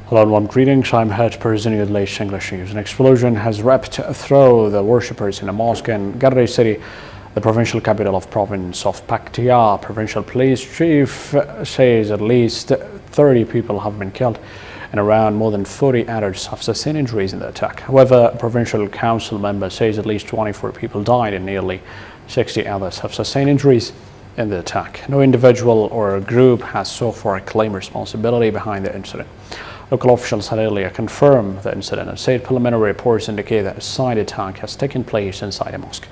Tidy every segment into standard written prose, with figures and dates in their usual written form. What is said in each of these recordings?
Hello and warm greetings. I'm head person of the latest English news. An explosion has ripped through the worshippers in a mosque in Dari city, the provincial capital of province of Paktia. Provincial police chief says at least 30 people have been killed and around more than 40 others have sustained injuries in the attack. However, a provincial council member says at least 24 people died and nearly 60 others have sustained injuries in the attack. No individual or group has so far claimed responsibility behind the incident. Local officials had earlier confirmed the incident and said preliminary reports indicate that a side attack has taken place inside a mosque.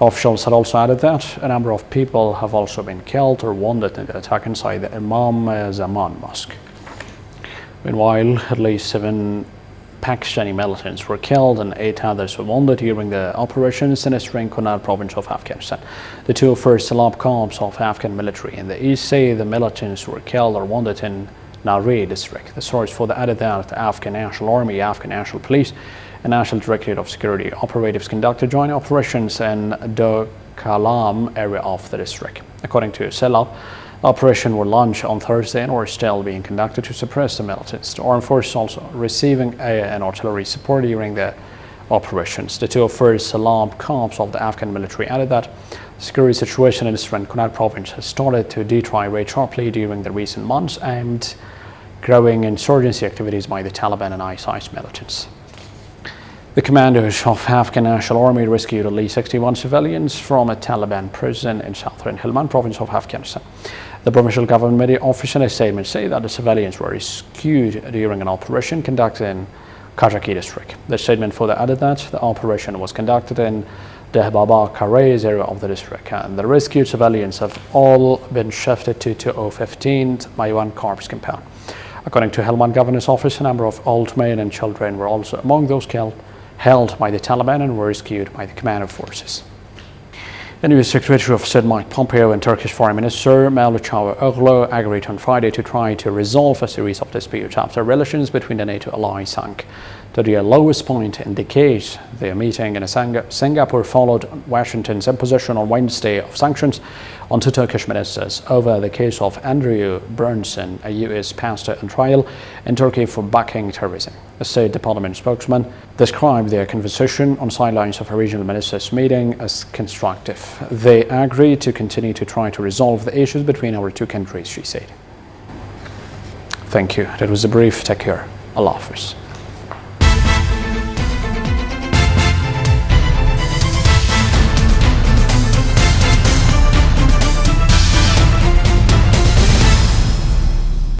Officials had also added that a number of people have also been killed or wounded in the attack inside the Imam Zaman Mosque. Meanwhile, at least 7 Pakistani militants were killed and 8 others were wounded during the operations in the Eastern Kunar province of Afghanistan. The two first Salab corps of Afghan military in the east say the militants were killed or wounded in Dari district. The source for the added that the Afghan National Army, Afghan National Police, and National Directorate of Security operatives conducted joint operations in the Kalam area of the district. According to Salab, the operation were launched on Thursday and were still being conducted to suppress the militants. The armed forces also receiving air and artillery support during the operations. The two first Salab corps of the Afghan military added that the security situation in the Eastern Kunar province has started to deteriorate sharply during the recent months and growing insurgency activities by the Taliban and ISIS militants. The commanders of Afghan National Army rescued at least 61 civilians from a Taliban prison in southern Helmand province of Afghanistan. The provincial government media official in a statement say that the civilians were rescued during an operation conducted in Kajaki district. The statement further added that the operation was conducted in the Baba Karez area of the district, and the rescued civilians have all been shifted to 2015 Maiwan Corps compound. According to Helmand Governor's Office, a number of old men and children were also among those killed, held by the Taliban and were rescued by the commando forces. The new Secretary of State Mike Pompeo and Turkish Foreign Minister Mevlut Çavuşoğlu agreed on Friday to try to resolve a series of disputes after relations between the NATO allies sank to their lowest point in decades. Their meeting in Singapore followed Washington's imposition on Wednesday of sanctions on 2 Turkish ministers over the case of Andrew Brunson, a US pastor on trial in Turkey for backing terrorism. A State Department spokesman described their conversation on sidelines of a regional ministers' meeting as constructive. They agreed to continue to try to resolve the issues between our two countries, she said. Thank you. That was a brief. Take care. Allah Hafiz.